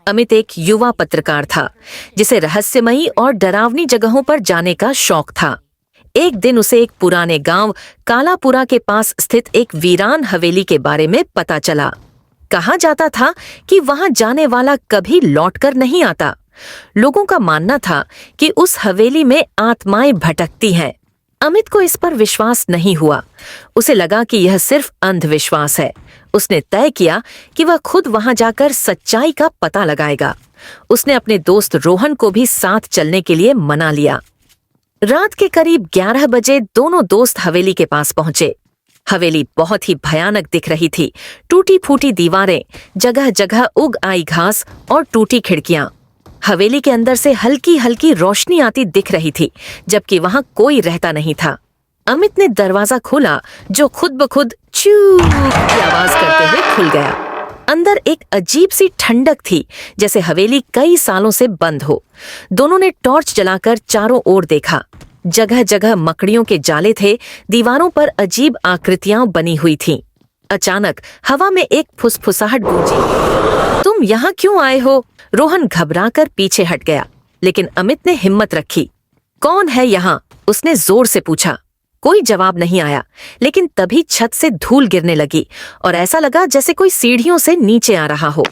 अमित एक युवा पत्रकार था जिसे रहस्यमयी और डरावनी जगहों पर जाने का शौक था। एक दिन उसे एक पुराने गांव कालापुरा के पास स्थित एक वीरान हवेली के बारे में पता चला। कहा जाता था कि वहां जाने वाला कभी लौटकर नहीं आता। लोगों का मानना था कि उस हवेली में आत्माएं भटकती हैं। अमित को इस पर विश्वास नहीं हुआ। उसे लगा कि यह सिर्फ अंधविश्वास है। उसने तय किया कि वह खुद वहां जाकर सच्चाई का पता लगाएगा। उसने अपने दोस्त रोहन को भी साथ चलने के लिए मना लिया। रात के करीब 11 बजे दोनों दोस्त हवेली के पास पहुंचे। हवेली बहुत ही भयानक दिख रही थी। टूटी फूटी दीवारें, जगह जगह उग आई घास और टूटी खिड़कियां। हवेली के अंदर से हल्की हल्की रोशनी आती दिख रही थी, जबकि वहां कोई रहता नहीं था। अमित ने दरवाजा खोला, जो खुद ब खुद चू की आवाज करते हुए खुल गया। अंदर एक अजीब सी ठंडक थी, जैसे हवेली कई सालों से बंद हो। दोनों ने टॉर्च जलाकर चारों ओर देखा। जगह जगह मकड़ियों के जाले थे, दीवारों पर अजीब आकृतियां बनी हुई थीं। अचानक हवा में एक फुसफुसाहट गूंजी। तुम यहाँ क्यों आए हो? रोहन घबराकर पीछे हट गया, लेकिन अमित ने हिम्मत रखी। कौन है यहाँ? उसने जोर से पूछा। कोई जवाब नहीं आया, लेकिन तभी छत से धूल गिरने लगी और ऐसा लगा जैसे कोई सीढ़ियों से नीचे आ रहा हो।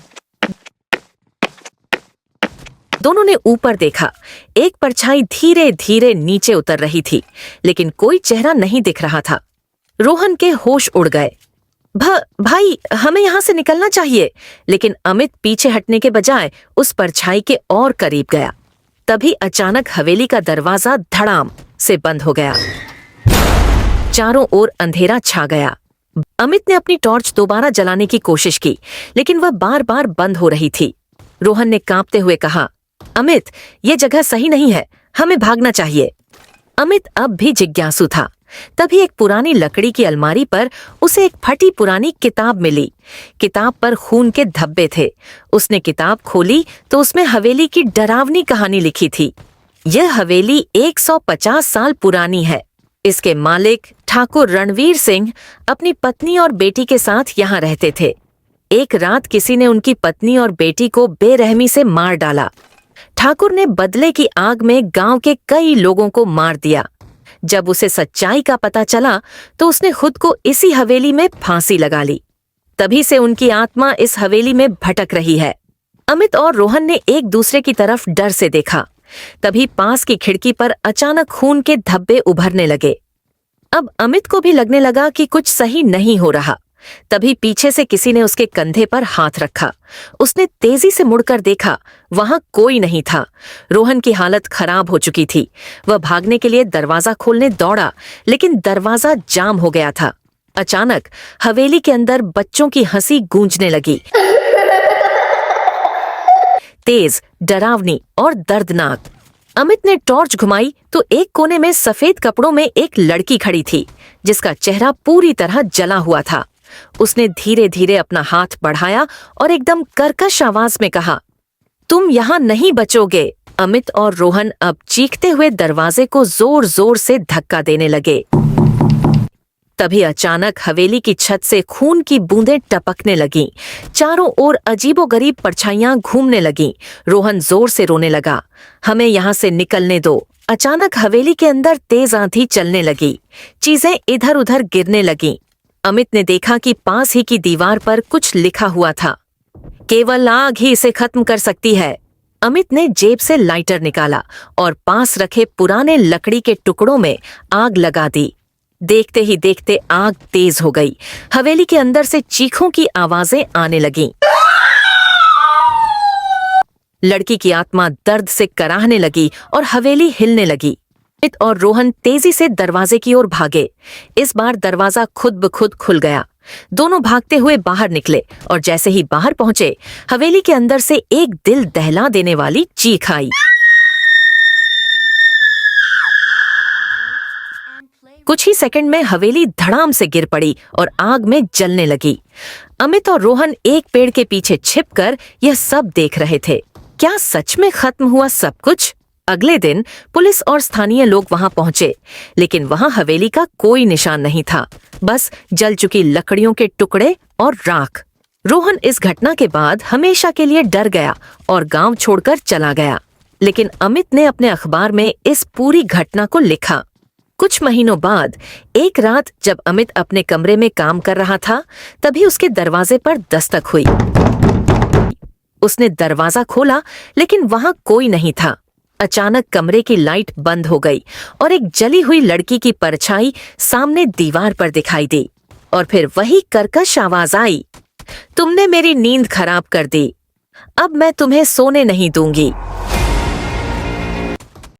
दोनों ने ऊपर देखा। एक परछाई धीरे धीरे नीचे उतर रही थी, लेकिन कोई चेहरा नहीं दिख रहा था। रोहन के होश उड़ गए। भाई, हमें यहाँ से निकलना चाहिए। लेकिन अमित पीछे हटने के बजाय उस परछाई के और करीब गया। तभी अचानक हवेली का दरवाजा धड़ाम से बंद हो गया। चारों ओर अंधेरा छा गया। अमित ने अपनी टॉर्च दोबारा जलाने की कोशिश की, लेकिन वह बार बार बंद हो रही थी। रोहन ने कांपते हुए कहा, अमित, ये जगह सही नहीं है, हमें भागना चाहिए। अमित अब भी जिज्ञासु था। तभी एक पुरानी लकड़ी की अलमारी पर उसे एक फटी पुरानी किताब मिली। किताब पर खून के धब्बे थे। उसने किताब खोली तो उसमें हवेली की डरावनी कहानी लिखी थी। यह हवेली 150 साल पुरानी है। इसके मालिक ठाकुर रणवीर सिंह अपनी पत्नी और बेटी के साथ यहाँ रहते थे। एक रात किसी ने उनकी पत्नी और बेटी को बेरहमी से मार डाला। ठाकुर ने बदले की आग में गांव के कई लोगों को मार दिया। जब उसे सच्चाई का पता चला तो उसने खुद को इसी हवेली में फांसी लगा ली। तभी से उनकी आत्मा इस हवेली में भटक रही है। अमित और रोहन ने एक दूसरे की तरफ डर से देखा। तभी पास की खिड़की पर अचानक खून के धब्बे उभरने लगे। अब अमित को भी लगने लगा कि कुछ सही नहीं हो रहा। तभी पीछे से किसी ने उसके कंधे पर हाथ रखा। उसने तेजी से मुड़कर देखा, वहां कोई नहीं था। रोहन की हालत खराब हो चुकी थी। वह भागने के लिए दरवाजा खोलने दौड़ा, लेकिन दरवाजा जाम हो गया था। अचानक हवेली के अंदर बच्चों की हंसी गूंजने लगी, तेज, डरावनी और दर्दनाक। अमित ने टॉर्च घुमाई तो एक कोने में सफेद कपड़ों में एक लड़की खड़ी थी, जिसका चेहरा पूरी तरह जला हुआ था। उसने धीरे धीरे अपना हाथ बढ़ाया और एकदम कर्कश आवाज में कहा, तुम यहाँ नहीं बचोगे। अमित और रोहन अब चीखते हुए दरवाजे को जोर जोर से धक्का देने लगे। तभी अचानक हवेली की छत से खून की बूंदें टपकने लगीं। चारों ओर अजीबोगरीब परछाइयां घूमने लगीं। रोहन जोर से रोने लगा, हमें यहाँ से निकलने दो। अचानक हवेली के अंदर तेज आंधी चलने लगी। चीजें इधर उधर गिरने लगीं। अमित ने देखा कि पास ही की दीवार पर कुछ लिखा हुआ था, केवल आग ही इसे खत्म कर सकती है। अमित ने जेब से लाइटर निकाला और पास रखे पुराने लकड़ी के टुकड़ों में आग लगा दी। देखते ही देखते आग तेज हो गई। हवेली के अंदर से चीखों की आवाजें आने लगीं। लड़की की आत्मा दर्द से कराहने लगी और हवेली हिलने लगी। अमित और रोहन तेजी से दरवाजे की ओर भागे। इस बार दरवाजा खुद ब खुद खुल गया। दोनों भागते हुए बाहर निकले और जैसे ही बाहर पहुंचे, हवेली के अंदर से एक दिल दहला देने वाली चीख आई। कुछ ही सेकंड में हवेली धड़ाम से गिर पड़ी और आग में जलने लगी। अमित और रोहन एक पेड़ के पीछे छिपकर यह सब देख रहे थे। क्या सच में खत्म हुआ सब कुछ? अगले दिन पुलिस और स्थानीय लोग वहां पहुंचे, लेकिन वहां हवेली का कोई निशान नहीं था, बस जल चुकी लकड़ियों के टुकड़े और राख। रोहन इस घटना के बाद हमेशा के लिए डर गया और गांव छोड़कर चला गया। लेकिन अमित ने अपने अखबार में इस पूरी घटना को लिखा। कुछ महीनों बाद एक रात जब अमित अपने कमरे में काम कर रहा था, तभी उसके दरवाजे पर दस्तक हुई। उसने दरवाजा खोला, लेकिन वहां कोई नहीं था। अचानक कमरे की लाइट बंद हो गई और एक जली हुई लड़की की परछाई सामने दीवार पर दिखाई दी। और फिर वही कर्कश आवाज आई, तुमने मेरी नींद खराब कर दी, अब मैं तुम्हें सोने नहीं दूंगी।